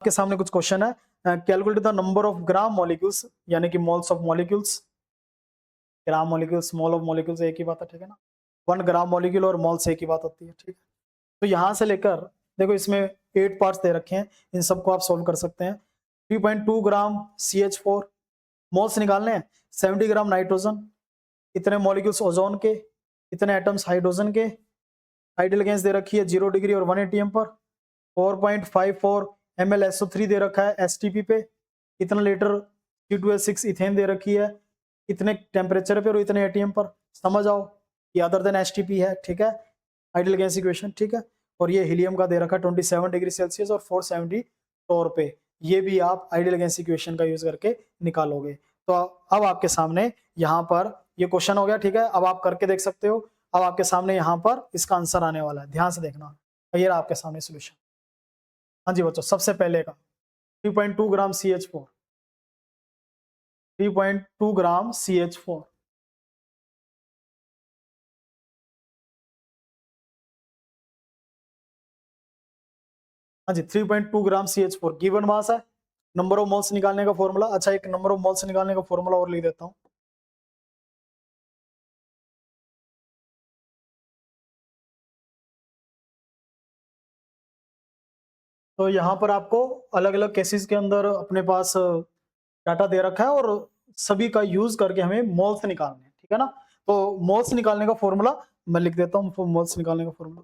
आपके सामने कुछ क्वेश्चन है, calculate the number of gram molecules यानी कि moles of molecules. Gram molecules mole of molecules एक ही बात है, ठीक है ना। 1 ग्राम मॉलिक्यूल और मोल्स एक ही बात होती है, ठीक है। तो यहां से लेकर देखो इसमें 8 पार्ट्स दे रखे हैं, इन सबको आप सोल्व कर सकते हैं। 3.2 ग्राम CH4 मोल्स निकालने हैं, 70 ग्राम नाइट्रोजन, इतने मॉलिक्यूल्स ओजोन के, इतने एटम्स हाइड्रोजन के, आइडियल गैस दे रखी है 0 डिग्री और 1 एटीएम पर, 4.54 ml SO3 दे रखा है STP पे, इतना लीटर C2H6 इथेन दे रखी है, इतने टेम्परेचर पे और इतने एटीएम पर। समझ आओ ये अदर देन STP है, ठीक है, आइडियल गैस इक्वेशन, ठीक है। और ये हीलियम का दे रखा है 27 डिग्री सेल्सियस और 470 टोर पे, ये भी आप आइडियल गैस इक्वेशन का यूज करके निकालोगे। तो अब आपके सामने यहाँ पर ये क्वेश्चन हो गया, ठीक है। अब आप करके देख सकते हो। अब आपके सामने यहाँ पर इसका आंसर आने वाला है, ध्यान से देखना। ये रहा आपके सामने सोल्यूशन। हाँ जी बच्चों, सबसे पहले का 3.2 ग्राम CH4, 3.2 ग्राम CH4, हाँ जी 3.2 ग्राम CH4 गिवन मास है। नंबर ऑफ मोल्स निकालने का फॉर्मूला, अच्छा एक नंबर ऑफ मोल्स निकालने का फॉर्मूला और लिख देता हूँ। तो यहाँ पर आपको अलग अलग केसेस के अंदर अपने पास डाटा दे रखा है और सभी का यूज करके हमें मोल्स निकालने हैं, ठीक है ना। तो मोल्स निकालने का फॉर्मूला मैं लिख देता हूँ। मोल्स निकालने का फॉर्मूला,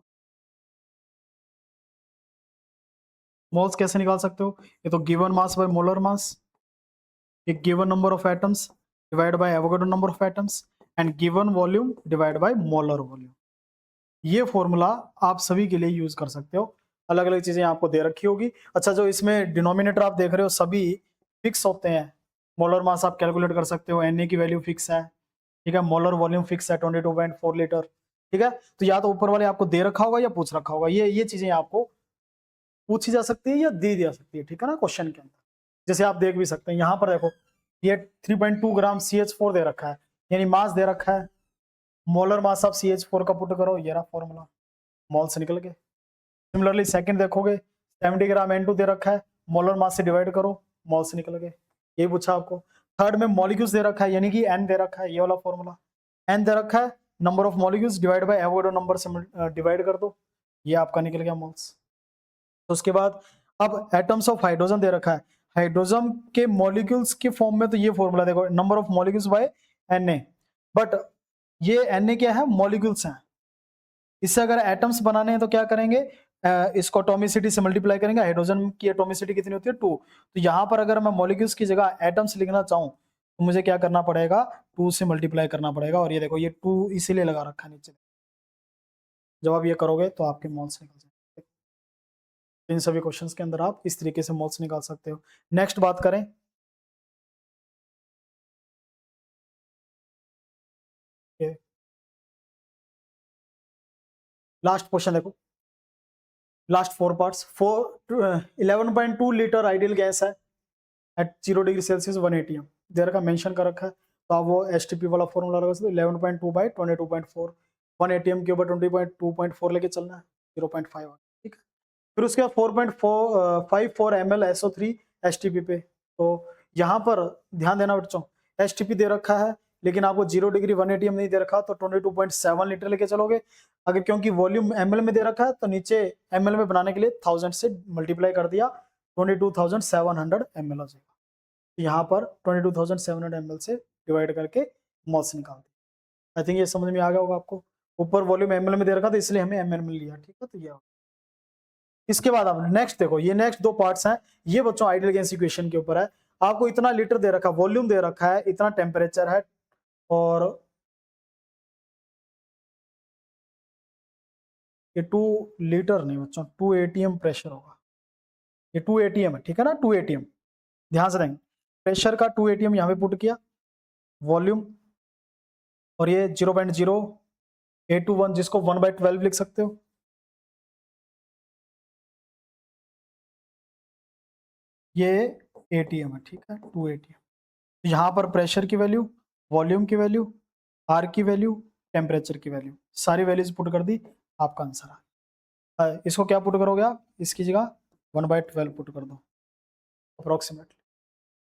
मोल्स कैसे निकाल सकते हो, ये तो given mass by molar mass, एक given number of atoms divide by Avogadro number of atoms and given volume divide by molar volume. ये फॉर्मूला आप सभी के लिए यूज कर सकते हो। अलग अलग चीजें आपको दे रखी होगी। अच्छा जो इसमें डिनोमिनेटर आप देख रहे हो सभी फिक्स होते हैं। मोलर मास आप कैलकुलेट कर सकते हो, Na की वैल्यू फिक्स है, ठीक है। मोलर वॉल्यूम फिक्स है 22.4 लीटर, ठीक है। तो या तो ऊपर वाले आपको दे रखा होगा या पूछ रखा होगा, ये चीजें आपको पूछी जा सकती है या दी जा सकती है, ठीक है ना, क्वेश्चन के अंदर। जैसे आप देख भी सकते हैं यहाँ पर देखो, ये 3.2 ग्राम CH4 दे रखा है, यानी मास दे रखा है। मोलर मास आप CH4 का पुट करो, ये रहा फॉर्मूला, मोल से निकल गए। सिमिलरली सेकंड देखोगे 70 ग्राम N2 दे रखा है, मोलर मास से डिवाइड करो, मोल से निकल गए, यही पूछा आपको। थर्ड में मॉलिक्यूल्स दे रखा है, यानी कि N दे रखा है, ये वाला फॉर्मूला। N दे रखा है, number of molecules divide by Avogadro number से डिवाइड कर दो, ये आपका निकल गया मोल्स। तो उसके बाद अब एटम्स ऑफ हाइड्रोजन दे रखा है, हाइड्रोजन के मॉलिक्यूल्स के फॉर्म में तो ये फॉर्मूला देखो, number of molecules by Na, but ये Na क्या है, मॉलिक्यूल्स हैं। इससे अगर एटम्स बनाने हैं तो क्या करेंगे, इसको एटॉमिसिटी से मल्टीप्लाई करेंगे। हाइड्रोजन की एटॉमिसिटी कितनी होती है 2, तो यहाँ पर अगर मैं मॉलिक्यूल्स की जगह एटम्स लिखना चाहूँ तो मुझे क्या करना पड़ेगा, 2 से मल्टीप्लाई करना पड़ेगा। और ये देखो ये 2 इसीलिए लगा रखा है नीचे। जब आप ये करोगे तो आपके मोल्स निकल जाएंगे। इन सभी क्वेश्चंस के अंदर आप इस तरीके से मोल्स निकाल सकते हो। नेक्स्ट बात करें, लास्ट क्वेश्चन देखो, last 4 parts. 11.2 litre ideal gas है एट 0 डिग्री सेल्सियस 1 एटीएम दे रखा, मेंशन कर रखा है। तो आप वो STP वाला फॉर्मूला लगा सकते हो, 11.2 बाई 22.4, 1 एटीएम के ऊपर 20.2.4 लेके चलना है, 0.5, ठीक है। फिर उसके बाद 4.54 ml SO3 STP पे। तो यहाँ पर ध्यान देना बच्चों, STP दे रखा है लेकिन आपको 0 डिग्री 1 एटीएम नहीं दे रखा, तो 22.7 लीटर लेके चलोगे। अगर क्योंकि वॉल्यूम ml में दे रखा है तो नीचे ml में बनाने के लिए 1000 से मल्टीप्लाई कर दिया, 22,700 ml हो जाएगा। यहाँ पर 22,700 ml से डिवाइड करके मोल्स निकाल दी। आई थिंक ये समझ में आ गया होगा आपको। ऊपर वॉल्यूम ml में दे रखा था इसलिए हमें ml में लिया, ठीक है। तो ये इसके बाद आप नेक्स्ट देखो, ये नेक्स्ट 2 पार्ट्स हैं, ये बच्चों आइडियल गैस इक्वेशन के ऊपर है। आपको इतना लीटर दे रखा, वॉल्यूम दे रखा है, इतना टेम्परेचर है, और ये 2 लीटर नहीं बच्चों, 2 ATM प्रेशर होगा। ये 2 ATM है, ठीक है ना, 2 ATM ध्यान से देंगे। प्रेशर का 2 ATM यहाँ पे पुट किया, वॉल्यूम, और ये 0.0821 जिसको 1/12 लिख सकते हो। ये ATM है, ठीक है, 2 ATM। यहाँ पर प्रेशर की वैल्यू, वॉल्यूम की वैल्यू, आर की वैल्यू, टेम्परेचर की वैल्यू, सारी वैल्यूज पुट कर दी, आपका आंसर आ। इसको क्या पुट करोगे आप, इसकी जगह 1/12 पुट कर दो, अप्रोक्सीमेटली।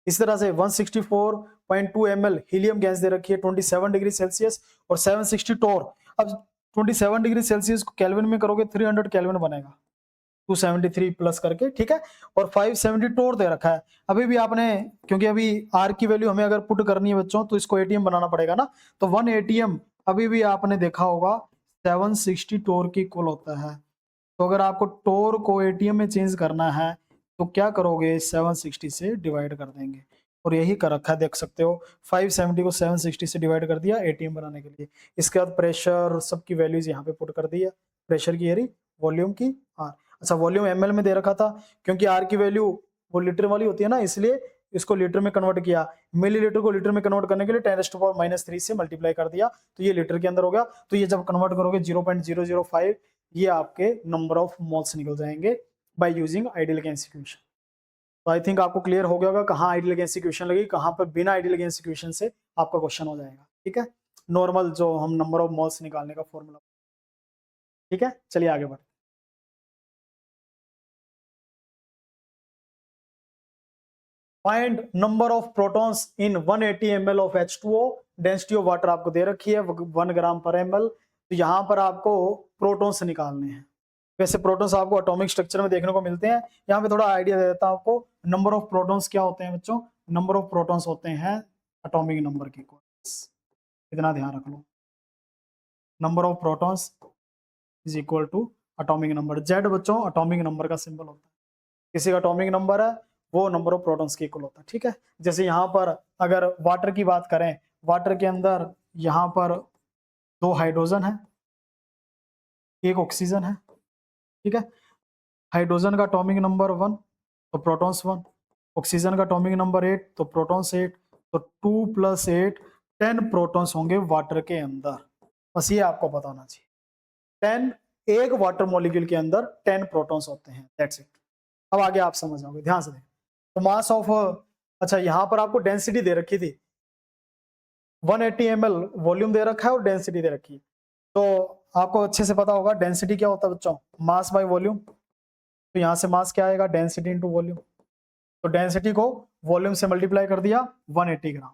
इस तरह से 164.2 ml हीलियम गैस दे रखी है 27 डिग्री सेल्सियस और 760 टोर। अब 27 डिग्री सेल्सियस को केल्विन में करोगे 300 केल्विन बनेगा, 273 प्लस करके, ठीक है। और 570 टोर दे रखा है। अभी भी आपने, क्योंकि अभी आर की वैल्यू हमें अगर पुट करनी है बच्चों तो इसको एटीएम बनाना पड़ेगा ना, तो 1 एटीएम अभी भी आपने देखा होगा 760 टोर की इक्वल होता है। तो अगर आपको टोर को एटीएम में चेंज करना है तो क्या करोगे, 760 से डिवाइड कर देंगे, और यही कर रखा है, देख सकते हो 570 को 760 से डिवाइड कर दिया एटीएम बनाने के लिए। इसके बाद प्रेशर सबकी वैल्यूज यहाँ पे पुट कर दिया, प्रेशर की एरी, वॉल्यूम की आर। अच्छा वॉल्यूम एमएल में दे रखा था, क्योंकि आर की वैल्यू वो लीटर वाली होती है ना, इसलिए इसको लीटर में कन्वर्ट किया। मिलीलीटर को लीटर में कन्वर्ट करने के लिए 10⁻³ से मल्टीप्लाई कर दिया, तो ये लीटर के अंदर हो गया। तो ये जब कन्वर्ट करोगे 0.005 ये आपके नंबर ऑफ मोल्स निकल जाएंगे by using ideal gas equation. तो आई थिंक आपको क्लियर हो गया होगा कहाँ आइडियल गैस इक्वेशन लगी, कहाँ पर बिना आइडियल गैस इक्वेशन से आपका क्वेश्चन हो जाएगा, ठीक है। नॉर्मल जो हम नंबर ऑफ मोल्स निकालने का फॉर्मूला, ठीक है। चलिए आगे बढ़ते। Find number of protons in 180 ml of H2O। Density of water आपको दे रखी है 1 ग्राम पर ml। तो यहाँ पर आपको प्रोटॉन्स निकालने हैं। वैसे प्रोटॉन्स आपको एटॉमिक स्ट्रक्चर में देखने को मिलते हैं, यहाँ पे थोड़ा आइडिया दे देता हूँ आपको। नंबर ऑफ प्रोटॉन्स क्या होते हैं बच्चों, नंबर ऑफ प्रोटॉन्स होते हैं एटॉमिक नंबर के इक्वल, इतना ध्यान रख लो। Number of protons is equal to atomic number. Z बच्चों एटॉमिक नंबर का सिंबल होता है, किसी का एटॉमिक नंबर है वो नंबर ऑफ प्रोटॉन्स के इक्वल होता है, ठीक है। जैसे यहाँ पर अगर वाटर की बात करें, वाटर के अंदर यहाँ पर 2 हाइड्रोजन है, 1 ऑक्सीजन है, ठीक है। हाइड्रोजन का एटॉमिक नंबर 1 तो प्रोटॉन्स 1, ऑक्सीजन का एटॉमिक नंबर 8 तो प्रोटॉन्स 8, तो 2 + 8 10 प्रोटॉन्स होंगे वाटर के अंदर। बस ये आपको पता होना चाहिए, 10 एक वाटर मॉलिक्यूल के अंदर 10 प्रोटॉन्स होते हैं, दैट्स इट। अब आगे आप समझ आओगे, ध्यान से देखें। तो मास ऑफ, अच्छा यहाँ पर आपको डेंसिटी दे रखी थी 180 ml वॉल्यूम दे रखा है और डेंसिटी दे रखी है। तो आपको अच्छे से पता होगा डेंसिटी क्या होता है बच्चों, मास बाय वॉल्यूम। तो यहाँ से मास क्या आएगा, डेंसिटी इंटू वॉल्यूम। तो डेंसिटी को वॉल्यूम से मल्टीप्लाई कर दिया 180 ग्राम।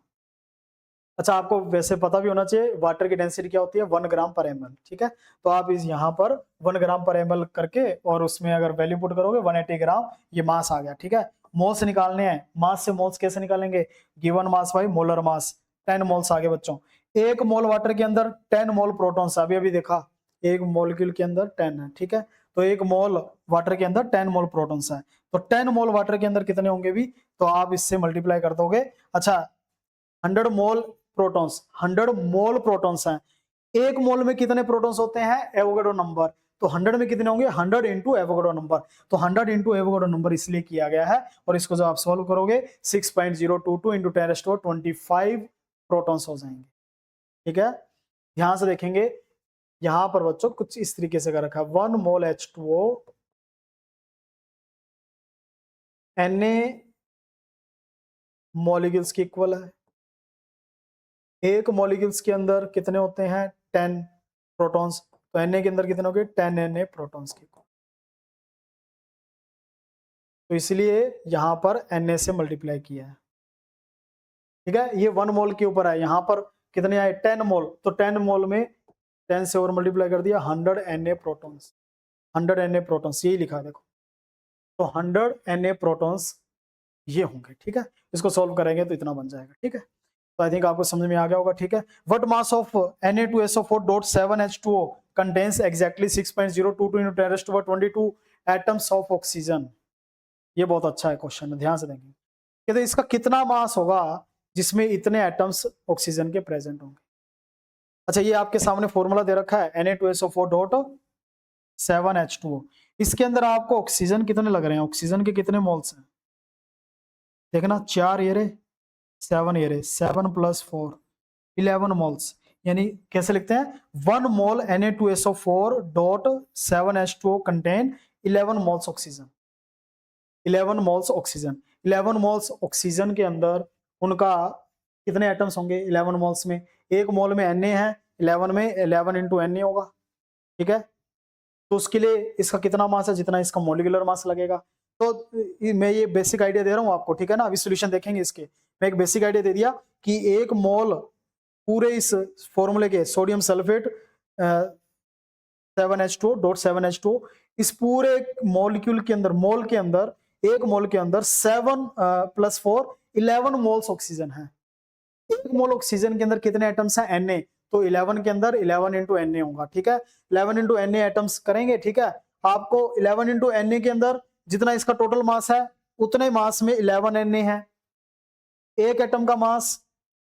अच्छा आपको वैसे पता भी होना चाहिए वाटर की डेंसिटी क्या होती है, 1 ग्राम पर ml, ठीक है। तो आप इस यहाँ पर 1 ग्राम पर ml करके और उसमें अगर वैल्यू पुट करोगे 180 ग्राम, ये मास आ गया, ठीक है। मोल्स निकालने हैं, मास से मोल्स कैसे निकालेंगे, given mass by molar mass, 10 moles आ गए बच्चों। 1 मोल वाटर के अंदर 10 मोल प्रोटॉन्स, अभी अभी देखा 1 मोलिक्यूल के अंदर 10 है, ठीक है। तो 1 मोल वाटर के अंदर 10 मोल प्रोटॉन्स है, तो 10 मोल वाटर के अंदर कितने होंगे भी, तो आप इससे मल्टीप्लाई कर दोगे। अच्छा 100 मोल प्रोटॉन्स, 100 मोल प्रोटॉन्स हैं, 1 मोल में कितने प्रोटॉन्स होते हैं, एवोगाड्रो नंबर। तो 100 में कितने होंगे, 100 इंटू एवोगाड्रो नंबर। तो 100 इंटू एवोगाड्रो नंबर इसलिए किया गया है, और इसको जब आप सॉल्व करोगे 6.022 इंटू 10⁻25 प्रोटॉन्स हो जाएंगे, ठीक है। ध्यान से देखेंगे यहां पर बच्चों कुछ इस तरीके से कर रखा है, 1 मोल H2O Na मॉलिक्यूल्स की इक्वल है। एक मॉलिक्यूल्स के अंदर कितने होते हैं, 10 प्रोटॉन्स। तो Na के अंदर कितने हो गए, 10 Na प्रोटॉन्स के। तो इसलिए यहां पर Na से मल्टीप्लाई किया है, ठीक है। ये 1 मोल के ऊपर है, यहां पर कितने आए, 10 मोल। तो 10 मोल में 10 से और मल्टीप्लाई कर दिया, 100 Na प्रोटॉन्स, 100 Na प्रोटॉन्स, यही लिखा देखो। तो 100 Na प्रोटॉन्स ये होंगे, ठीक है। इसको सॉल्व करेंगे तो इतना बन जाएगा, ठीक है। तो आई थिंक आपको समझ में आ गया होगा, ठीक है। What mass of Na2SO4.7H2O contains exactly 6.022 into 10⁻22 atoms of oxygen. ये बहुत अच्छा है क्वेश्चन, ध्यान से देंगे कि तो इसका कितना मास होगा जिसमें इतने एटम्स ऑक्सीजन के प्रेजेंट होंगे। अच्छा ये आपके सामने फॉर्मूला दे रखा है Na2SO4.7H2O। इसके अंदर आपको ऑक्सीजन कितने लग रहे हैं, ऑक्सीजन के कितने मोल्स हैं, देखना 4 ये रहे, 7 ये रहे, 7 + 4 11 मोल्स। यानी कैसे लिखते हैं, 1 मोल Na2SO4.7H2O contain 11 moles oxygen, 11 moles oxygen. 11 moles oxygen के अंदर उनका कितने एटम्स होंगे 11 मोल्स में, 1 मोल में Na है, 11 में 11 इंटू Na होगा, ठीक है। तो उसके लिए इसका कितना मास है, जितना इसका मॉलिक्यूलर मास लगेगा। तो मैं ये बेसिक आइडिया दे रहा हूँ आपको, ठीक है ना। अभी सोल्यूशन देखेंगे इसके। मैं एक बेसिक आइडिया दे दिया कि एक मोल पूरे इस फॉर्मूले के सोडियम सल्फेट 7H2.7H2, इस पूरे मॉलिक्यूल के अंदर, मोल के अंदर, एक मोल के अंदर 7 + 4 11 मोल्स ऑक्सीजन है। एक मोल ऑक्सीजन के अंदर कितने एटम्स हैं? Na। तो 11 के अंदर 11 इंटू Na होगा, ठीक है। 11 इंटू Na एटम्स करेंगे, ठीक है। आपको 11 इंटू Na के अंदर जितना इसका टोटल मास है उतने मास में 11 Na है। एक एटम का मास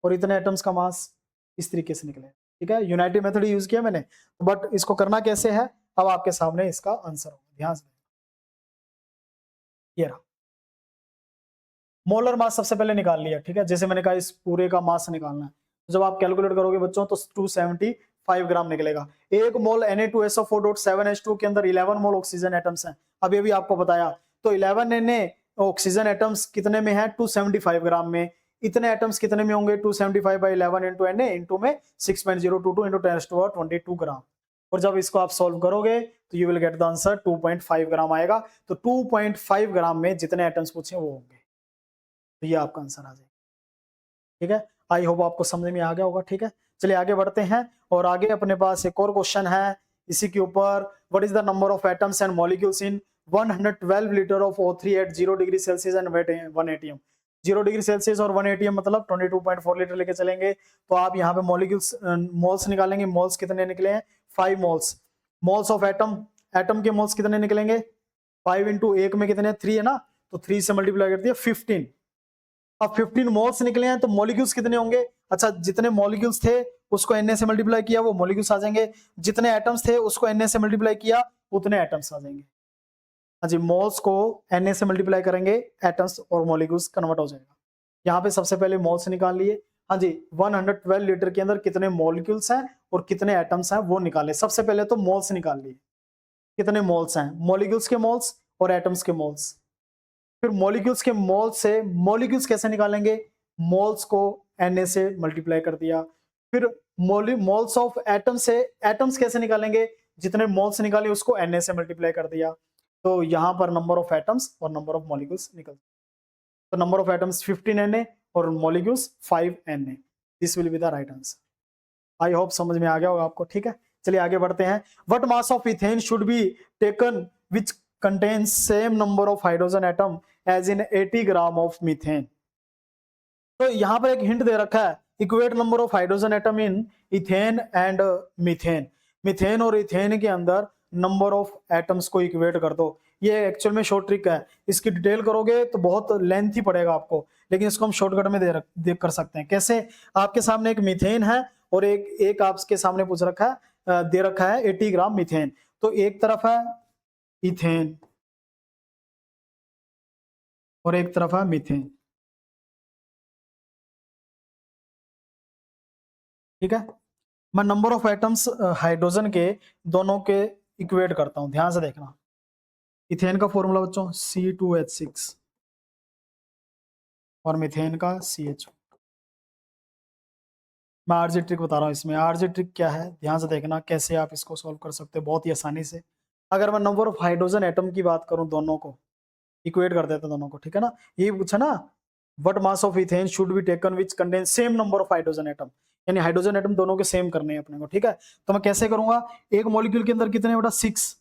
और इतने एटम्स का मास इस तरीके से निकले, ठीक है। यूनाइटेड मेथड यूज किया मैंने, बट इसको करना कैसे है अब आपके सामने इसका आंसर होगा, ध्यान से। ये रहा मोलर मास, सबसे पहले निकाल लिया, ठीक है। जैसे मैंने कहा इस पूरे का मास निकालना है, तो जब आप कैलकुलेट करोगे बच्चों तो 275 ग्राम निकलेगा। एक मोल Na2SO4.7H2 के अंदर 11 मोल ऑक्सीजन एटम्स हैं, अभी अभी आपको बताया। तो 11 Na ऑक्सीजन एटम्स कितने में है? 275 ग्राम में। इतने एटम्स कितने में होंगे? 275 बाई 11 इंटू Na इंटू में 6.022 इंटू 10⁻22 ग्राम। और जब इसको आप सॉल्व करोगे तो you will get the answer 2.5 ग्राम आएगा। तो 2.5 ग्राम में जितने एटम्स पूछे वो होंगे, तो ये आपका आंसर आ जाएगा, ठीक है। आई होप आपको समझ में आ गया होगा, ठीक है। चलिए आगे बढ़ते हैं, और आगे अपने पास एक और क्वेश्चन है इसी के ऊपर। What is the number of atoms and molecules in 112 litre of O3 at 0 degree Celsius and 1 atm? 0 degree Celsius और 1 atm मतलब 22.4 लीटर लेके चलेंगे। तो आप यहाँ पे मॉलिक्यूल्स मोल्स निकालेंगे। मोल्स कितने निकले हैं? 5 moles. Moles of atom, atom के मोल्स कितने निकलेंगे? 5 इंटू एक में कितने? 3 है ना, तो 3 से मल्टीप्लाई कर दिया 15। अब 15 मोल्स निकले हैं तो मॉलिक्यूल्स कितने होंगे? अच्छा, जितने मॉलिक्यूल्स थे उसको Na से मल्टीप्लाई किया वो मॉलिक्यूल्स आ जाएंगे, जितने एटम्स थे उसको Na से मल्टीप्लाई किया उतने एटम्स आ जाएंगे। हाँ जी, मोल्स को Na से मल्टीप्लाई करेंगे, एटम्स और मॉलिक्यूल्स कन्वर्ट हो जाएगा। यहाँ पे सबसे पहले मोल्स निकाल लिए। हाँ जी, 112 लीटर के अंदर कितने मॉलिक्यूल्स हैं और कितने एटम्स हैं वो निकाले। सबसे पहले तो मोल्स निकाल लिए, कितने मोल्स हैं, मॉलिक्यूल्स के मोल्स और एटम्स के मोल्स। फिर मॉलिक्यूल्स के मोल्स से मॉलिक्यूल्स कैसे निकालेंगे? मोल्स को Na से मल्टीप्लाई कर दिया। फिर मोल्स ऑफ एटम से एटम्स कैसे निकालेंगे? जितने मोल्स निकाले उसको Na से मल्टीप्लाई कर दिया। तो यहां पर नंबर ऑफ एटम्स और नंबर ऑफ मॉलिक्यूल्स निकल, तो नंबर ऑफ एटम्स 15 Na और molecules 5 Na। This will be the right answer. I hope समझ में आ गया होगा आपको, ठीक है। चलिए आगे बढ़ते हैं। What mass of ethane should be taken which contains same number of hydrogen atom as in 80 gram of methane? तो यहां पर एक हिंट दे रखा है, equate number of hydrogen atom in ethane and methane. Methane और इथेन के अंदर नंबर ऑफ एटम्स को इक्वेट कर दो। ये एक्चुअल में शॉर्ट ट्रिक है, इसकी डिटेल करोगे तो बहुत लेंथी पड़ेगा आपको, लेकिन इसको हम शॉर्टकट में दे कर सकते हैं। कैसे? आपके सामने एक मीथेन है और एक आपके सामने पूछ रखा है, दे रखा है 80 ग्राम मीथेन। तो एक तरफ है इथेन और एक तरफ है मीथेन, ठीक है। मैं नंबर ऑफ एटम्स हाइड्रोजन के दोनों के इक्वेट करता हूं, ध्यान से देखना। इथेन का फॉर्मूला बच्चों C2H6 और मीथेन का CH। मैं आरजी ट्रिक बता रहा हूँ इसमें। आरजी ट्रिक क्या है, ध्यान से देखना कैसे आप इसको सॉल्व कर सकते हो बहुत ही आसानी से। अगर मैं नंबर ऑफ हाइड्रोजन एटम की बात करूं, दोनों को इक्वेट कर देते दोनों को, ठीक है ना। ये पूछा ना, what mass of ethane should be taken which contain same number of hydrogen atom, यानी हाइड्रोजन एटम दोनों के सेम करने हैं अपने को, ठीक है। तो मैं कैसे करूंगा? एक मॉलिक्यूल के अंदर कितने बेटा? 6।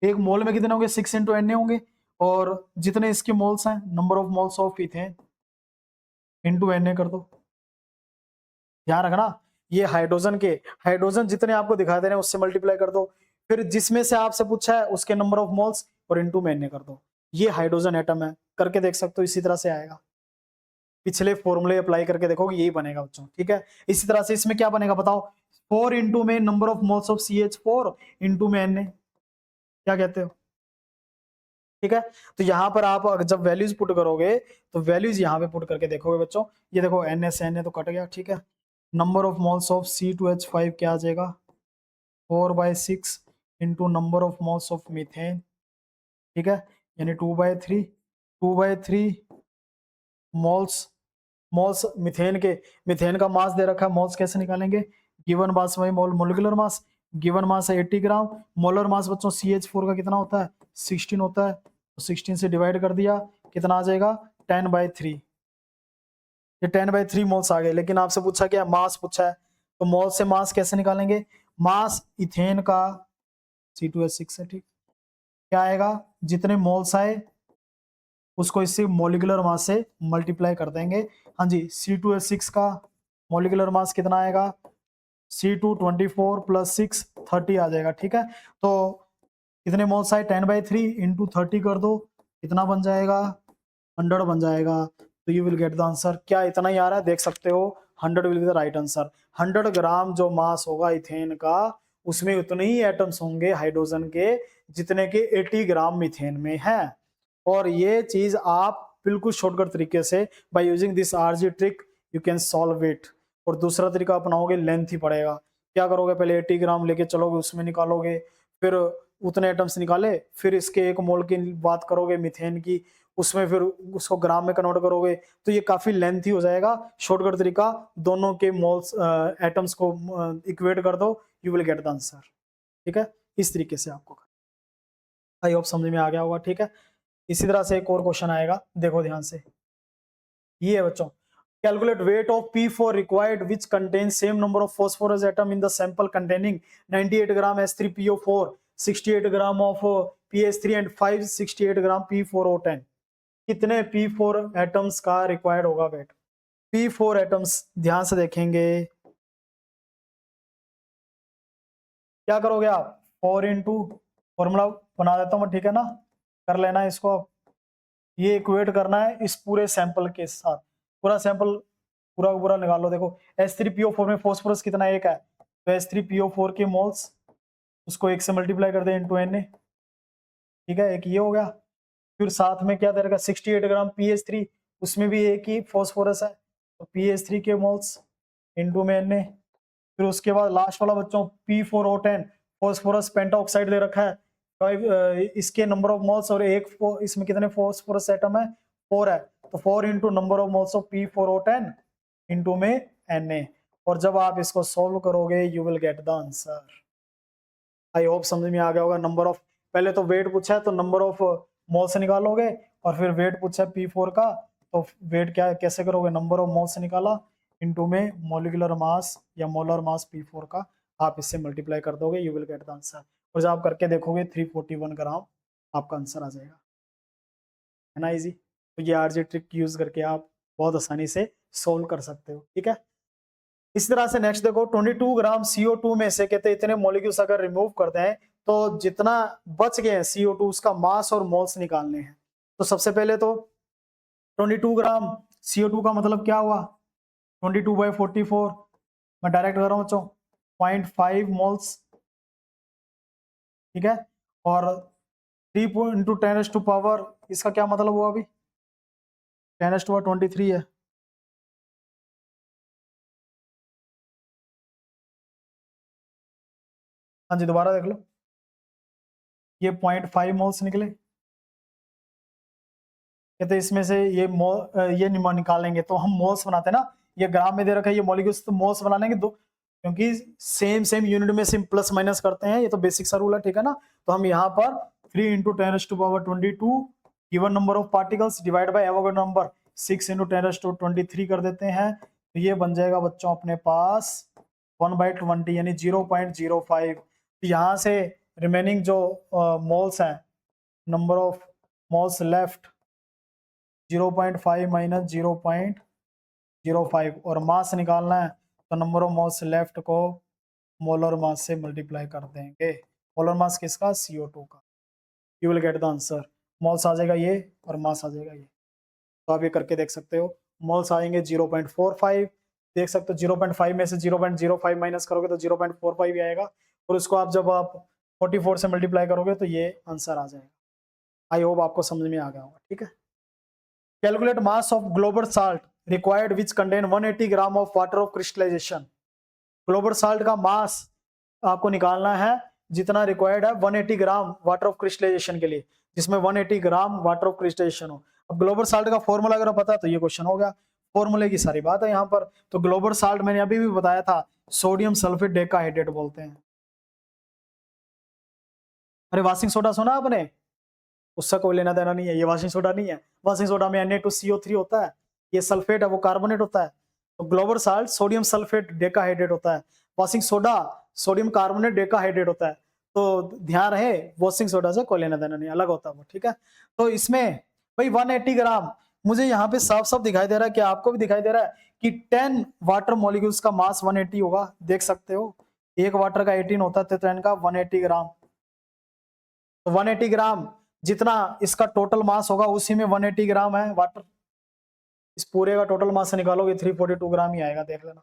एक मोल में कितने होंगे? 6 इंटू Na होंगे, और जितने इसके मोल्स हैं, number of moles of ethane into Na कर दो। ध्यान रखना, ये हाइड्रोजन के, हाइड्रोजन जितने आपको दिखा दे रहे हैं उससे मल्टीप्लाई कर दो। फिर जिसमें से आपसे पूछा है उसके नंबर ऑफ मोल्स और इंटू में Na कर दो। ये हाइड्रोजन एटम है, करके देख सकते हो, इसी तरह से आएगा। पिछले फॉर्मूले अप्लाई करके देखोगे यही बनेगा बच्चों, ठीक है। इसी तरह से इसमें क्या बनेगा बताओ? 4 इंटू में number of moles of CH4 into में Na, क्या कहते हो? ठीक है। तो यहाँ पर आप जब वैल्यूज पुट करोगे तो वैल्यूज यहाँ पे पुट करके देखोगे बच्चों, ये देखो Na से Na तो कट गया, ठीक है। Number of moles of C2H5 क्या आ जाएगा? 4/6 into number of moles of methane, ठीक है, यानी 2/3। 2/3 मोल्स, मोल्स मीथेन के, मीथेन का मास दे रखा है, मोल्स कैसे निकालेंगे? Given mass by mole, molecular mass. Given mass है 80 ग्राम, मोलर मास बच्चों CH4 का कितना होता है? 16 होता है। तो 16 से डिवाइड कर दिया, कितना आ जाएगा 10/3। ये 10/3 मोल्स आ गए। लेकिन आपसे पूछा क्या, मास पूछा है, तो मोल से मास कैसे निकालेंगे? मास इथेन का C2H6 है, ठीक, क्या आएगा, जितने मोल्स आए उसको इससे मॉलिक्यूलर मास से मल्टीप्लाई कर देंगे। हाँ जी, C2H6 का मॉलिक्यूलर मास कितना आएगा, C2 24 + 6 30 आ जाएगा, ठीक है। तो कितने मोल्स आए, 10/3 इंटू 30 कर दो, कितना बन जाएगा, 100 बन जाएगा। तो you will get the answer. क्या इतना ही आ रहा है, देख सकते हो, 100 will be the right answer. 100 ग्राम जो मास होगा इथेन का, उसमें उतने ही एटम्स होंगे हाइड्रोजन के जितने के 80 ग्राम मीथेन में है। और ये चीज आप बिल्कुल शॉर्टकट तरीके से by using this RG trick you can solve it. और दूसरा तरीका अपनाओगे लेंथ ही पड़ेगा। क्या करोगे, पहले 80 ग्राम लेके चलोगे, उसमें निकालोगे, फिर उतने एटम्स निकाले, फिर इसके 1 मोल की बात करोगे मीथेन की, उसमें फिर उसको ग्राम में कन्वर्ट करोगे, तो ये काफी लेंथी हो जाएगा। शॉर्टकट तरीका, दोनों के मोल्स एटम्स को इक्वेट कर दो, you will get the answer, ठीक है। इस तरीके से आपको, आई होप समझ में आ गया होगा, ठीक है। इसी तरह से एक और क्वेश्चन आएगा, देखो ध्यान से, ये है बच्चों, calculate weight of P4 required which contain same number of phosphorus atom in the sample containing 98 gram S3PO4, 68 gram of PH3 and 568 gram P4O10। कितने P4 एटम्स का रिक्वायर्ड होगा वेट? P4 एटम्स ध्यान से देखेंगे, क्या करोगे आप, 4 इंटू, फॉर्मूला बना देता हूं मैं, ठीक है ना, कर लेना इसको। ये इक्वेट करना है इस पूरे सैंपल के साथ, पूरा सैंपल पूरा पूरा निकालो। देखो H3PO4 में फॉस्फोरस कितना, एक है, तो H3PO4 के मोल्स, उसको 1 से मल्टीप्लाई कर दे इंटू Na, ठीक है, एक ये हो गया। फिर साथ में क्या दे रखा, 68 ग्राम PH3, उसमें भी एक ही फॉस्फोरस है, तो PH3 के मोल्स इंटू में Na। फिर उसके बाद लास्ट वाला बच्चों P4O10, फॉस्फोरस पेंटाऑक्साइड दे रखा है, इसके नंबर ऑफ मोल्स, और एक इसमें कितने फॉस्फोरस एटम है, 4 है, तो 4 into number of moles of P4O10 into में Na। और जब आप इसको सॉल्व करोगे you will get the answer. I hope समझ में आ गया होगा। नंबर ऑफ, पहले तो वेट पूछा है तो नंबर ऑफ मोल से निकालोगे, और फिर वेट पूछा है P4 का, तो वेट क्या कैसे करोगे, नंबर ऑफ मोल से निकाला इंटू में मॉलिक्यूलर मास या मोलर मास P4 का, आप इससे मल्टीप्लाई कर दोगे, you will get the answer. और जब आप करके देखोगे 341 ग्राम आपका आंसर आ जाएगा, है ना, इजी। तो ये आरजी ट्रिक यूज करके आप बहुत आसानी से सोल्व कर सकते हो, ठीक है। इस तरह से नेक्स्ट देखो, 22 ग्राम CO2 में से कहते हैं इतने मॉलिक्यूल्स अगर रिमूव करते हैं तो जितना बच गए हैं CO2 उसका मास और मोल्स निकालने हैं। तो सबसे पहले तो 22 ग्राम CO2 का मतलब क्या हुआ, 22/44, मैं डायरेक्ट कर रहा हूँ बच्चों, 0.5 मोल्स, ठीक है। और 3 इंटू 10⁻⁴, इसका क्या मतलब हुआ, अभी 10⁻23 है। हाँ जी, दोबारा देख लो, ये 0.5 मोल्स निकले, कहते इसमें से ये ये निकालेंगे तो हम मोल्स बनाते हैं ना, ये ग्राम में दे रखा है, ये मॉलिक्यूल्स, तो मोल्स बना लेंगे दो, क्योंकि सेम सेम यूनिट में सिम प्लस माइनस करते हैं, ये तो बेसिक सा रूल है, ठीक है ना। तो हम यहाँ पर 3 into 10⁻22 given number of particles divide by Avogadro number 6 into 10⁻23 कर देते हैं, तो ये बन जाएगा बच्चों अपने पास 1/20 यानी 0.05। यहाँ से रिमेनिंग जो मोल्स हैं, number of moles left 0.5 minus 0.05, और मास निकालना है तो नंबर ऑफ मोल्स लेफ्ट को मोलर मास से मल्टीप्लाई कर देंगे। मोलर मास किसका, CO2 का। You will get the answer. Moles आ जाएगा ये और मास आ जाएगा ये, तो आप ये करके देख सकते हो। मोल्स आएंगे 0.45, देख सकते हो 0.5 में से 0.05 माइनस करोगे तो 0.45 ही आएगा, और उसको आप जब आप 44 से मल्टीप्लाई करोगे तो ये आंसर आ जाएगा। आई होप आपको समझ में आ गया होगा, ठीक है। Calculate mass of global salt required which contain 180 gram of water of crystallization। Global salt का मास आपको निकालना है जितना रिक्वायर्ड है 180 ग्राम वाटर ऑफ क्रिस्टलाइजेशन के लिए, जिसमें 180 ग्राम वाटर ऑफ क्रिस्टलाइजेशन हो। अब ग्लोबल साल्ट का फॉर्मूला अगर पता है तो ये क्वेश्चन हो गया, फॉर्मूले की सारी बात है यहाँ पर। तो ग्लोबल साल्ट मैंने अभी भी बताया था, सोडियम सल्फेट डेकाहाइड्रेट बोलते हैं। अरे वाशिंग सोडा सुना आपने, उसका कोई लेना देना नहीं है। ये वॉशिंग सोडा नहीं है, वॉशिंग सोडा में Na2CO3 होता है, ये सल्फेट है वो कार्बोनेट होता है। तो global salt sodium sulphate decahydrate होता है, washing soda sodium carbonate decahydrate होता है। तो ध्यान रहे वॉशिंग सोडा से कोई लेना देना नहीं, अलग होता है वो, ठीक है। तो इसमें भाई 180 ग्राम, मुझे यहाँ पे साफ साफ दिखाई दे रहा है कि आपको भी दिखाई दे रहा है कि 10 वाटर मॉलिक्यूल्स का मास 180 होगा, देख सकते हो। एक वाटर का 18 होता है, तो 10 का 180 ग्राम। तो 180 ग्राम जितना इसका टोटल मास होगा उसी में 180 ग्राम है वाटर। इस पूरे का टोटल मास से निकालोगे 342 ग्राम ही आएगा, देख लेना।